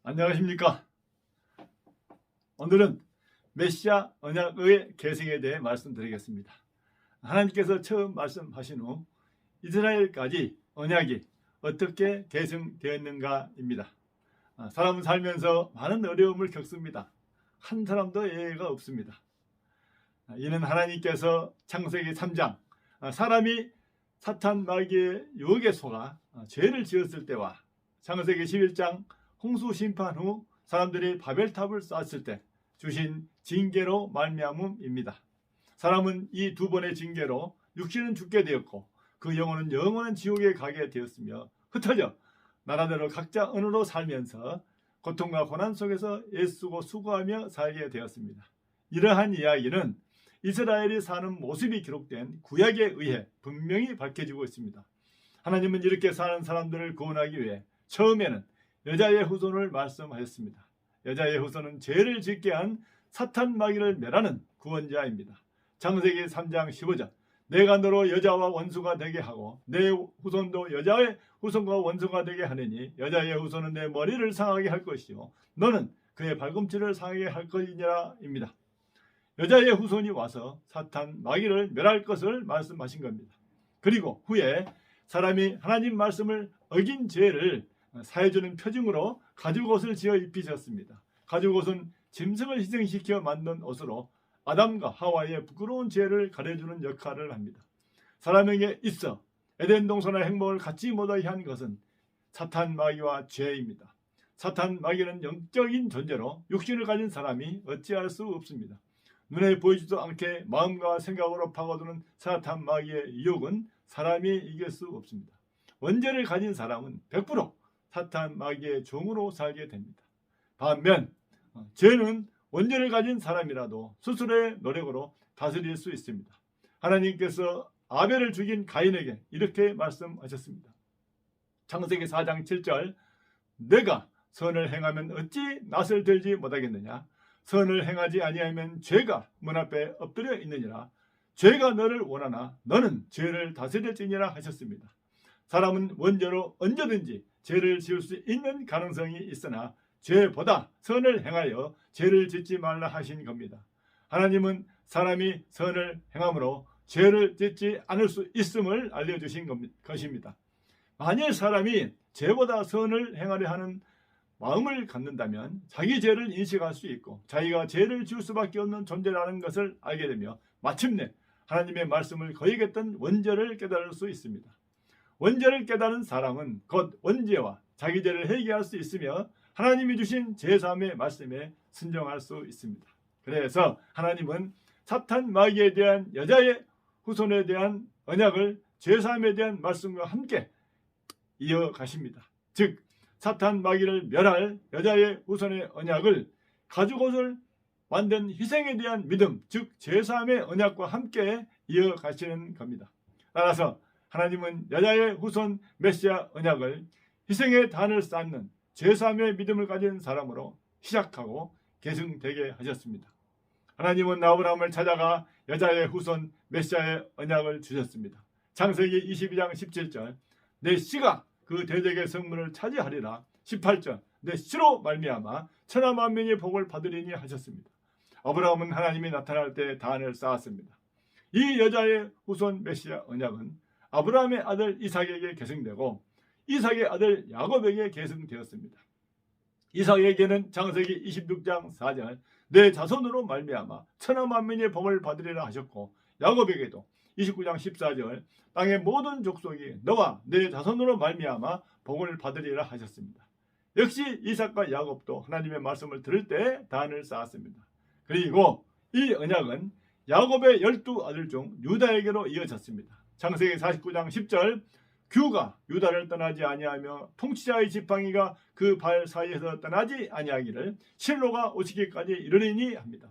안녕하십니까. 오늘은 메시아 언약의 계승에 대해 말씀드리겠습니다. 하나님께서 처음 말씀하신 후 이스라엘까지 언약이 어떻게 계승되었는가입니다. 사람은 살면서 많은 어려움을 겪습니다. 한 사람도 예외가 없습니다. 이는 하나님께서 창세기 3장 사람이 사탄 마귀의 유혹에 속아 죄를 지었을 때와 창세기 11장 홍수 심판 후 사람들이 바벨탑을 쌓았을 때 주신 징계로 말미암음입니다. 사람은 이 두 번의 징계로 육신은 죽게 되었고 그 영혼은 영원한 지옥에 가게 되었으며 흩어져 나라대로 각자 은으로 살면서 고통과 고난 속에서 애쓰고 수고하며 살게 되었습니다. 이러한 이야기는 이스라엘이 사는 모습이 기록된 구약에 의해 분명히 밝혀지고 있습니다. 하나님은 이렇게 사는 사람들을 구원하기 위해 처음에는 여자의 후손을 말씀하셨습니다. 여자의 후손은 죄를 짓게 한 사탄 마귀를 멸하는 구원자입니다. 창세기 3장 15절 내가 너로 여자와 원수가 되게 하고 내 후손도 여자의 후손과 원수가 되게 하느니 여자의 후손은 내 머리를 상하게 할 것이요 너는 그의 발꿈치를 상하게 할 것이니라 입니다. 여자의 후손이 와서 사탄 마귀를 멸할 것을 말씀하신 겁니다. 그리고 후에 사람이 하나님 말씀을 어긴 죄를 사해주는 표징으로 가죽옷을 지어 입히셨습니다. 가죽옷은 짐승을 희생시켜 만든 옷으로 아담과 하와의 부끄러운 죄를 가려주는 역할을 합니다. 사람에게 있어 에덴 동산의 행복을 갖지 못하게 한 것은 사탄 마귀와 죄입니다. 사탄 마귀는 영적인 존재로 육신을 가진 사람이 어찌할 수 없습니다. 눈에 보이지도 않게 마음과 생각으로 파고드는 사탄 마귀의 유혹은 사람이 이길 수 없습니다. 원죄를 가진 사람은 100% 사탄 마귀의 종으로 살게 됩니다. 반면 죄는 원죄를 가진 사람이라도 스스로의 노력으로 다스릴 수 있습니다. 하나님께서 아벨을 죽인 가인에게 이렇게 말씀하셨습니다. 창세기 4장 7절 내가 선을 행하면 어찌 낯을 들지 못하겠느냐 선을 행하지 아니하면 죄가 문 앞에 엎드려 있느니라 죄가 너를 원하나 너는 죄를 다스릴지니라 하셨습니다. 사람은 원죄로 언제든지 죄를 지을 수 있는 가능성이 있으나 죄보다 선을 행하여 죄를 짓지 말라 하신 겁니다. 하나님은 사람이 선을 행함으로 죄를 짓지 않을 수 있음을 알려주신 것입니다. 만일 사람이 죄보다 선을 행하려 하는 마음을 갖는다면 자기 죄를 인식할 수 있고 자기가 죄를 지을 수밖에 없는 존재라는 것을 알게 되며 마침내 하나님의 말씀을 거역했던 원죄를 깨달을 수 있습니다. 원죄를 깨달은 사람은 곧 원죄와 자기 죄를 회개할 수 있으며 하나님이 주신 제사함의 말씀에 순종할 수 있습니다. 그래서 하나님은 사탄 마귀에 대한 여자의 후손에 대한 언약을 제사함에 대한 말씀과 함께 이어가십니다. 즉 사탄 마귀를 멸할 여자의 후손의 언약을 가죽옷을 만든 희생에 대한 믿음, 즉 제사함의 언약과 함께 이어가시는 겁니다. 따라서 하나님은 여자의 후손 메시아 언약을 희생의 단을 쌓는 제사함의 믿음을 가진 사람으로 시작하고 계승되게 하셨습니다. 하나님은 아브라함을 찾아가 여자의 후손 메시아의 언약을 주셨습니다. 창세기 22장 17절 내 씨가 그 대적의 성문을 차지하리라 18절 내 씨로 말미암아 천하 만민이 복을 받으리니 하셨습니다. 아브라함은 하나님이 나타날 때 단을 쌓았습니다. 이 여자의 후손 메시아 언약은 아브라함의 아들 이삭에게 계승되고 이삭의 아들 야곱에게 계승되었습니다. 이삭에게는 창세기 26장 4절 내 자손으로 말미암아 천하 만민의 복을 받으리라 하셨고 야곱에게도 29장 14절 땅의 모든 족속이 너와 내 자손으로 말미암아 복을 받으리라 하셨습니다. 역시 이삭과 야곱도 하나님의 말씀을 들을 때 단을 쌓았습니다. 그리고 이 언약은 야곱의 12아들 중 유다에게로 이어졌습니다. 창세기 49장 10절 규가 유다를 떠나지 아니하며 통치자의 지팡이가 그 발 사이에서 떠나지 아니하기를 실로가 오시기까지 이르리니 합니다.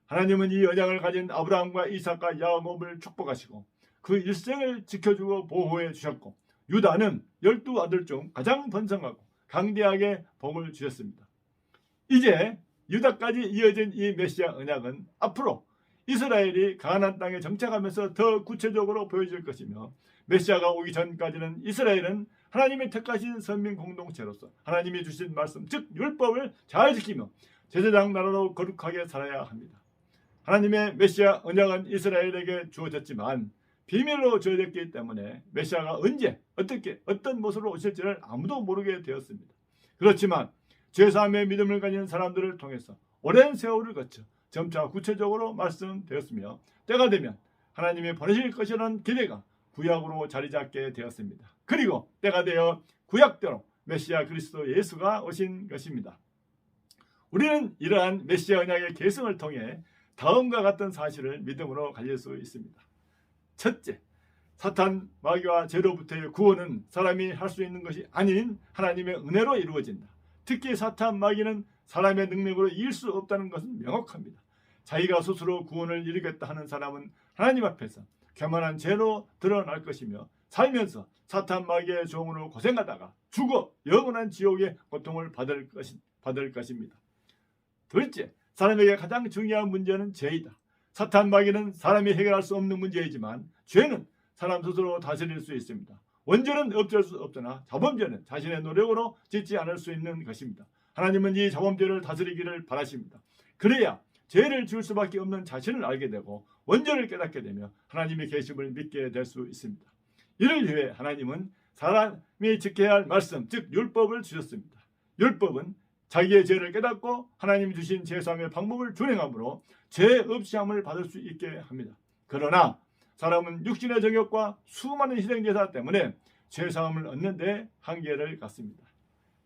하나님은 이 언약을 가진 아브라함과 이삭과 야곱을 축복하시고 그 일생을 지켜주고 보호해 주셨고 유다는 12아들 중 가장 번성하고 강대하게 복을 주셨습니다. 이제 유다까지 이어진 이 메시아 언약은 앞으로 이스라엘이 가나안 땅에 정착하면서 더 구체적으로 보여질 것이며 메시아가 오기 전까지는 이스라엘은 하나님의 택하신 선민 공동체로서 하나님이 주신 말씀, 즉 율법을 잘 지키며 제사장 나라로 거룩하게 살아야 합니다. 하나님의 메시아 언약은 이스라엘에게 주어졌지만 비밀로 주어졌기 때문에 메시아가 언제, 어떻게, 어떤 모습으로 오실지를 아무도 모르게 되었습니다. 그렇지만 죄사함의 믿음을 가진 사람들을 통해서 오랜 세월을 거쳐 점차 구체적으로 말씀되었으며 때가 되면 하나님이 보내실 것이라는 기대가 구약으로 자리 잡게 되었습니다. 그리고 때가 되어 구약대로 메시아 그리스도 예수가 오신 것입니다. 우리는 이러한 메시아 언약의 계승을 통해 다음과 같은 사실을 믿음으로 가질 수 있습니다. 첫째, 사탄 마귀와 죄로부터의 구원은 사람이 할 수 있는 것이 아닌 하나님의 은혜로 이루어진다. 특히 사탄 마귀는 사람의 능력으로 이길 수 없다는 것은 명확합니다. 자기가 스스로 구원을 이루겠다 하는 사람은 하나님 앞에서 교만한 죄로 드러날 것이며 살면서 사탄 마귀의 종으로 고생하다가 죽어 영원한 지옥의 고통을 받을 것입니다. 둘째, 사람에게 가장 중요한 문제는 죄이다. 사탄 마귀는 사람이 해결할 수 없는 문제이지만 죄는 사람 스스로 다스릴 수 있습니다. 원죄는 어쩔 수 없으나 자범죄는 자신의 노력으로 짓지 않을 수 있는 것입니다. 하나님은 이 자범죄를 다스리기를 바라십니다. 그래야 죄를 지을 수밖에 없는 자신을 알게 되고 원죄를 깨닫게 되며 하나님의 계심을 믿게 될 수 있습니다. 이를 위해 하나님은 사람이 지켜야 할 말씀, 즉 율법을 주셨습니다. 율법은 자기의 죄를 깨닫고 하나님이 주신 제사함의 방법을 준행함으로 죄 없이 함을 받을 수 있게 합니다. 그러나 사람은 육신의 정욕과 수많은 희생제사 때문에 죄사함을 얻는 데 한계를 갖습니다.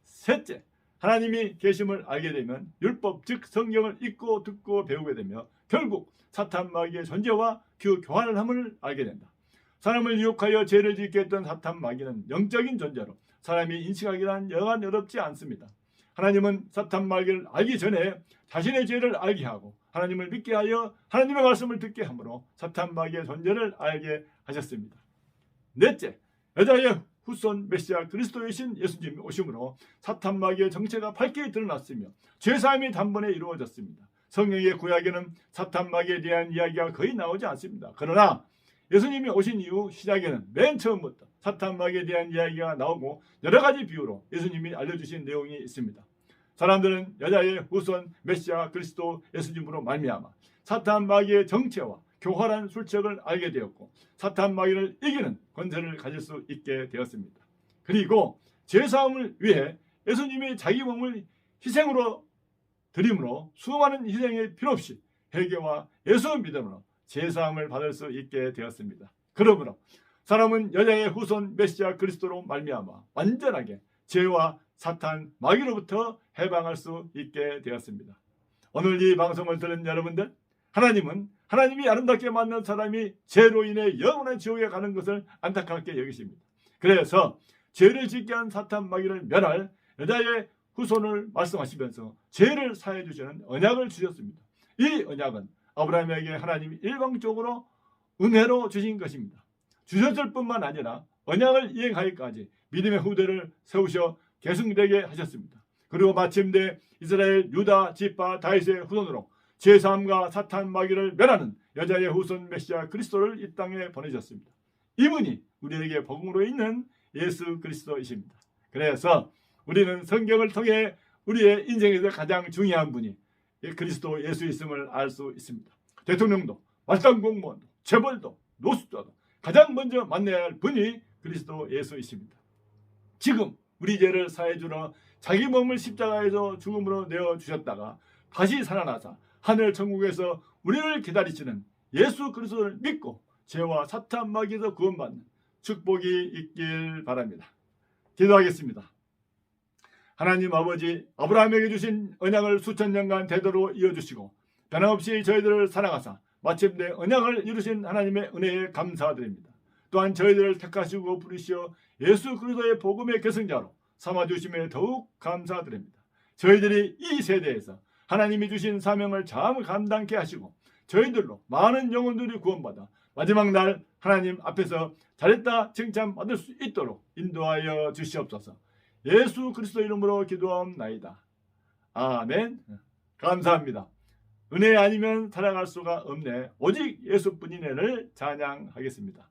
셋째, 하나님이 계심을 알게 되면 율법 즉 성경을 읽고 듣고 배우게 되며 결국 사탄 마귀의 존재와 그 교환을 함을 알게 된다. 사람을 유혹하여 죄를 짓게 했던 사탄 마귀는 영적인 존재로 사람이 인식하기란 여간 어렵지 않습니다. 하나님은 사탄 마귀를 알기 전에 자신의 죄를 알게 하고 하나님을 믿게 하여 하나님의 말씀을 듣게 함으로 사탄 마귀의 존재를 알게 하셨습니다. 넷째, 여자의 후손 메시아 그리스도이신 예수님이 오심으로 사탄 마귀의 정체가 밝게 드러났으며 죄사함이 단번에 이루어졌습니다. 성경의 구약에는 사탄 마귀에 대한 이야기가 거의 나오지 않습니다. 그러나 예수님이 오신 이후 시작에는 맨 처음부터 사탄 마귀에 대한 이야기가 나오고 여러 가지 비유로 예수님이 알려주신 내용이 있습니다. 사람들은 여자의 후손 메시아 그리스도 예수님으로 말미암아 사탄 마귀의 정체와 교활한 술책을 알게 되었고 사탄 마귀를 이기는 권세를 가질 수 있게 되었습니다. 그리고 죄사함을 위해 예수님이 자기 몸을 희생으로 드림으로 수많은 희생의 필요 없이 회개와 예수 믿음으로 죄사함을 받을 수 있게 되었습니다. 그러므로 사람은 여자의 후손 메시아 그리스도로 말미암아 완전하게 죄와 사탄 마귀로부터 해방할 수 있게 되었습니다. 오늘 이 방송을 들은 여러분들, 하나님은 하나님이 아름답게 만든 사람이 죄로 인해 영원한 지옥에 가는 것을 안타깝게 여기십니다. 그래서 죄를 짓게 한 사탄 마귀를 멸할 여자의 후손을 말씀하시면서 죄를 사해 주시는 언약을 주셨습니다. 이 언약은 아브라함에게 하나님이 일방적으로 은혜로 주신 것입니다. 주셨을 뿐만 아니라 언약을 이행하기까지 믿음의 후대를 세우셔 계승되게 하셨습니다. 그리고 마침내 이스라엘 유다 지파 다윗의 후손으로 죄사함과 사탄 마귀를 멸하는 여자의 후손 메시아 그리스도를 이 땅에 보내셨습니다. 이분이 우리에게 복음으로 있는 예수 그리스도이십니다. 그래서 우리는 성경을 통해 우리의 인생에서 가장 중요한 분이 그리스도 예수 있음을 알 수 있습니다. 대통령도 말단 공무원도 재벌도 노숙자도 가장 먼저 만나야 할 분이 그리스도 예수이십니다. 지금 우리 죄를 사해 주러 자기 몸을 십자가에서 죽음으로 내어 주셨다가 다시 살아나사 하늘 천국에서 우리를 기다리시는 예수 그리스도를 믿고 죄와 사탄 마귀에서 구원받는 축복이 있길 바랍니다. 기도하겠습니다. 하나님 아버지, 아브라함에게 주신 언약을 수천 년간 대대로 이어주시고 변함없이 저희들을 사랑하사 마침내 언약을 이루신 하나님의 은혜에 감사드립니다. 또한 저희들을 택하시고 부르시어 예수 그리스도의 복음의 계승자로 삼아주심에 더욱 감사드립니다. 저희들이 이 세대에서 하나님이 주신 사명을 잘 감당케 하시고 저희들로 많은 영혼들이 구원받아 마지막 날 하나님 앞에서 잘했다 칭찬받을 수 있도록 인도하여 주시옵소서. 예수 그리스도 이름으로 기도하옵나이다. 아멘. 감사합니다. 은혜 아니면 살아갈 수가 없네. 오직 예수뿐이네를 찬양하겠습니다.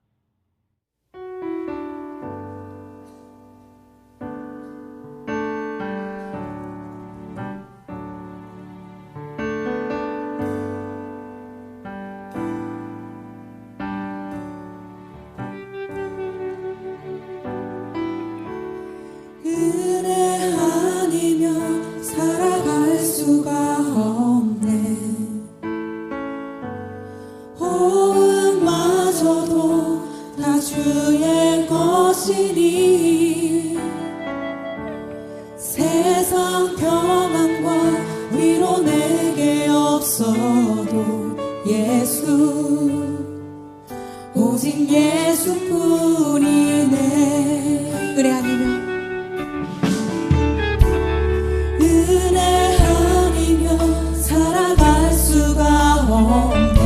세상 평안과 위로 내게 없어도 예수, 오직 예수뿐이네. 은혜 아니면 살아갈 수가 없네.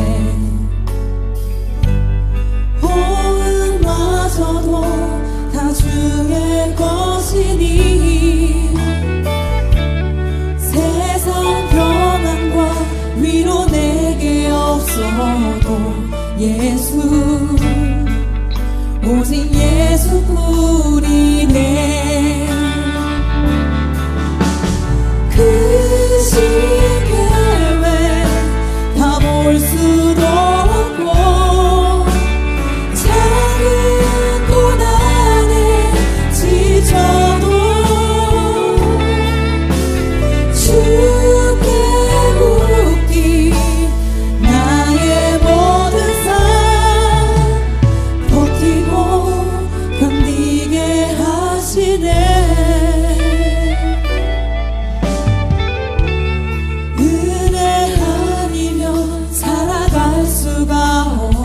호흡마저도 다 주의 것이니 세상 평안과 위로 내게 없어도 예수, 오직 예수뿐이네. 그 시계를 다 볼 수도 없고 작은 고난에 지쳐도 주께 묻기 나의 모든 삶 버티고 견디게 하시네.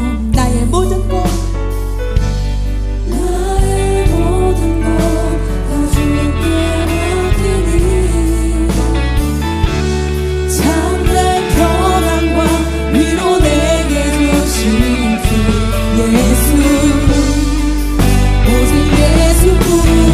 나의 모든 것 다 주께 맡기니 참된 평안과 위로 내게 주신 주 예수, 오직 예수뿐이네.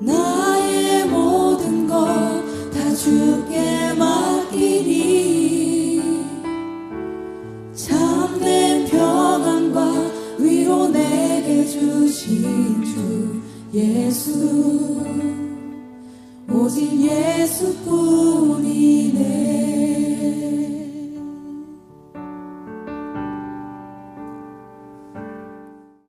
나의 모든 것 다 주께 맡기니 참된 평안과 위로 내게 주신 주 예수, 오직 예수뿐